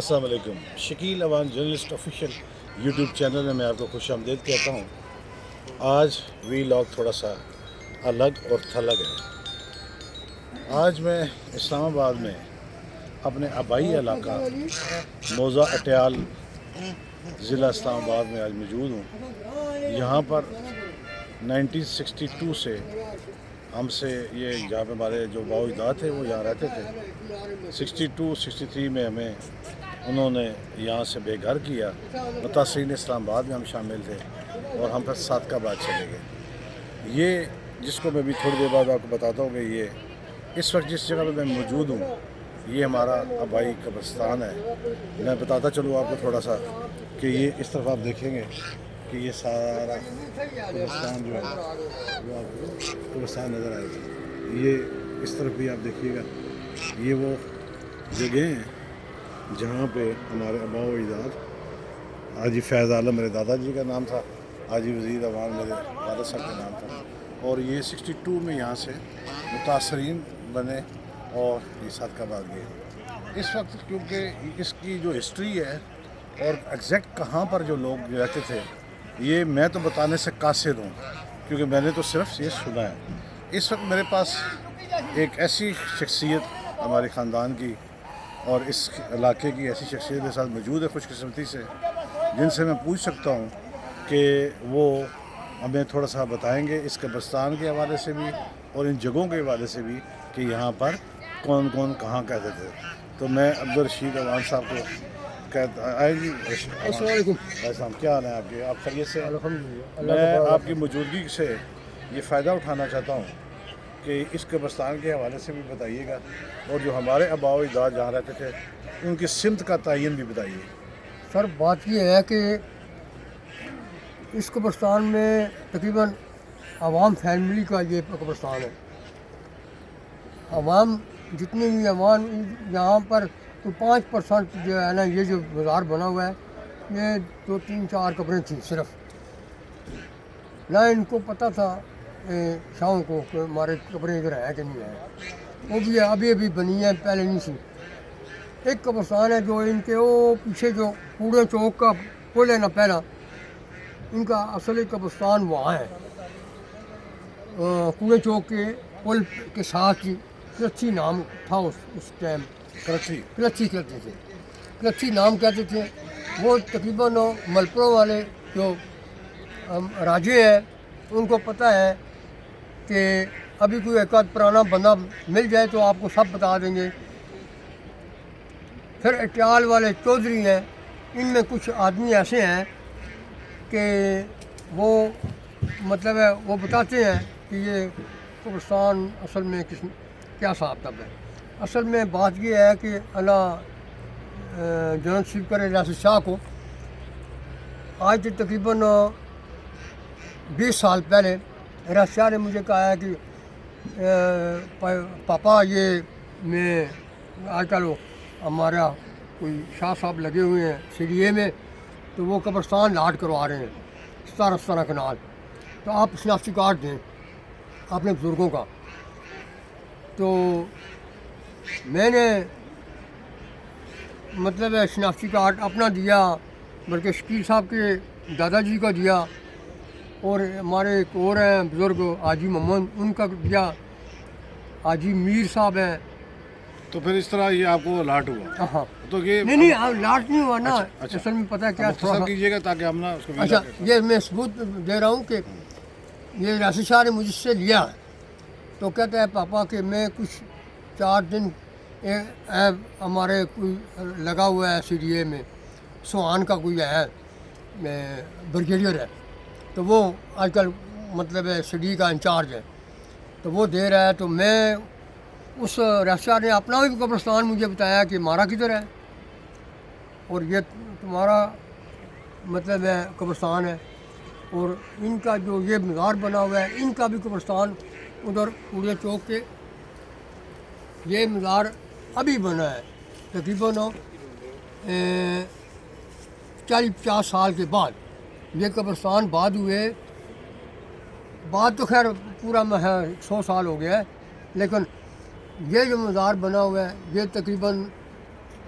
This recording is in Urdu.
السلام علیکم. Shakeel Awan journalist official YouTube channel میں میں آپ کو خوش آمدید کہتا ہوں. آج وی لاگ تھوڑا سا الگ اور تھلگ ہے. آج میں اسلام آباد میں اپنے آبائی علاقہ موضع اٹیال ضلع اسلام آباد میں آج موجود ہوں. یہاں پر 1962 سے ہم سے یہ یہاں پہ ہمارے جو باؤ اجداد تھے وہ یہاں رہتے تھے. 62-63 میں ہمیں انہوں نے یہاں سے بے گھر کیا. متاثرین اسلام آباد میں ہم شامل تھے اور ہم پھر صادقہ آباد چلے گئے. یہ جس کو میں بھی تھوڑی دیر بعد آپ کو بتاتا ہوں کہ یہ اس وقت جس جگہ پہ میں موجود ہوں یہ ہمارا آبائی قبرستان ہے. میں بتاتا چلوں آپ کو تھوڑا سا کہ یہ اس طرف آپ دیکھیں گے کہ یہ سارا قبرستان جو ہے وہ آپ کو قبرستان نظر آئے گا. یہ اس طرف بھی آپ دیکھیے گا یہ وہ جگہیں ہیں جہاں پہ ہمارے آباء و اجداد حاجی فیض عالم میرے دادا جی کا نام تھا, حاجی وزیر امان میرے والد صاحب کا نام تھا, اور یہ 62 میں یہاں سے متاثرین بنے اور یہ صادقہ آباد گئے. اس وقت کیونکہ اس کی جو ہسٹری ہے اور ایگزیکٹ کہاں پر جو لوگ رہتے تھے یہ میں تو بتانے سے قاصر ہوں کیونکہ میں نے تو صرف یہ سنا ہے. اس وقت میرے پاس ایک ایسی شخصیت ہمارے خاندان کی اور اس علاقے کی ایسی شخصیت کے ساتھ موجود ہے خوش قسمتی سے, جن سے میں پوچھ سکتا ہوں کہ وہ ہمیں تھوڑا سا بتائیں گے اس قبرستان کے حوالے سے بھی اور ان جگہوں کے حوالے سے بھی کہ یہاں پر کون کون کہاں کہتے تھے. تو میں عبدالرشید اوان صاحب کو کہتا آئے جی. السلام علیکم. السلام, کیا حال ہے آپ کے؟ آپ خیریت سے؟ الحمدللہ. میں آپ کی موجودگی سے یہ فائدہ اٹھانا چاہتا ہوں کہ اس قبرستان کے حوالے سے بھی بتائیے گا اور جو ہمارے آباء و اجداد جہاں رہتے تھے ان کی سمت کا تعین بھی بتائیے. سر بات یہ ہے کہ اس قبرستان میں تقریباً عوام فیملی کا یہ قبرستان ہے. عوام جتنے بھی عوام یہاں پر تو 5% جو ہے نا یہ جو مزار بنا ہوا ہے یہ 2-3-4 قبریں تھیں صرف. نہ ان کو پتہ تھا شاہوں کو کہ ہمارے قبریں ادھر ہیں کہ نہیں ہیں. وہ بھی ابھی بنی ہیں, پہلے نہیں تھی. ایک قبرستان ہے جو ان کے وہ پیچھے جو کوڑے چوک کا پل ہے نا پہلا, ان کا اصل قبرستان وہاں ہے. کوڑے چوک کے پل کے ساتھ ہی کلچی نام تھا اس ٹائم. کلچی کہتے تھے, کلچی نام کہتے تھے. وہ تقریباً ملپوروں والے جو راجے ہیں ان کو پتہ ہے کہ ابھی کوئی ایک آدھ پرانا بندہ مل جائے تو آپ کو سب بتا دیں گے. پھر اٹیال والے چودھری ہیں, ان میں کچھ آدمی ایسے ہیں کہ وہ مطلب ہے وہ بتاتے ہیں کہ یہ قبرستان اصل میں کیا صاحب تب ہے. اصل میں بات یہ ہے کہ اللہ جنرل اسپیکر ریاست شاہ کو آج سے تقریباً 20 سال پہلے ریاست شاہ نے مجھے کہا ہے کہ پاپا یہ میں آج کل ہمارا کوئی شاہ صاحب لگے ہوئے ہیں CDA میں تو وہ قبرستان لاٹ کروا رہے ہیں 17 کنال, تو آپ شناختی کارڈ دیں اپنے بزرگوں کا. تو میں نے مطلب شناختی کارڈ اپنا دیا, بلکہ شکیل صاحب کے دادا جی کا دیا, اور ہمارے ایک اور ہیں بزرگ حاجی محمد ان کا دیا, حاجی میر صاحب ہیں. تو پھر اس طرح یہ آپ کو لاٹ ہوا؟ ہاں تو یہ نہیں لاٹ نہیں ہوا نا. اچھا. اصل میں پتہ ہے کیا تھوڑا مختصر کیجیے گا تاکہ ہم نا اس کو اچھا یہ میں ثبوت دے رہا ہوں کہ یہ ریاست شاہ نے مجھ سے لیا. تو کہتا ہے پاپا کہ میں کچھ 4 دن ہمارے کوئی لگا ہوا ہے CDA میں, سوہان کا کوئی ہے بریگیڈیئر ہے, تو وہ آج کل مطلب CDA کا انچارج ہے, تو وہ دے رہا ہے. تو میں اس ریاست شاہ نے اپنا بھی قبرستان مجھے بتایا کہ ہمارا کدھر ہے اور یہ تمہارا مطلب ہے قبرستان ہے. اور ان کا جو یہ مزار بنا ہوا ہے ان کا بھی قبرستان ادھر کوڑے چوک کے یہ مزار ابھی بنا ہے تقریباً 40-50 سال کے بعد. یہ قبرستان بعد ہوئے, بعد تو خیر پورا 100 سال ہو گیا ہے, لیکن یہ جو مزار بنا ہوا ہے یہ تقریباً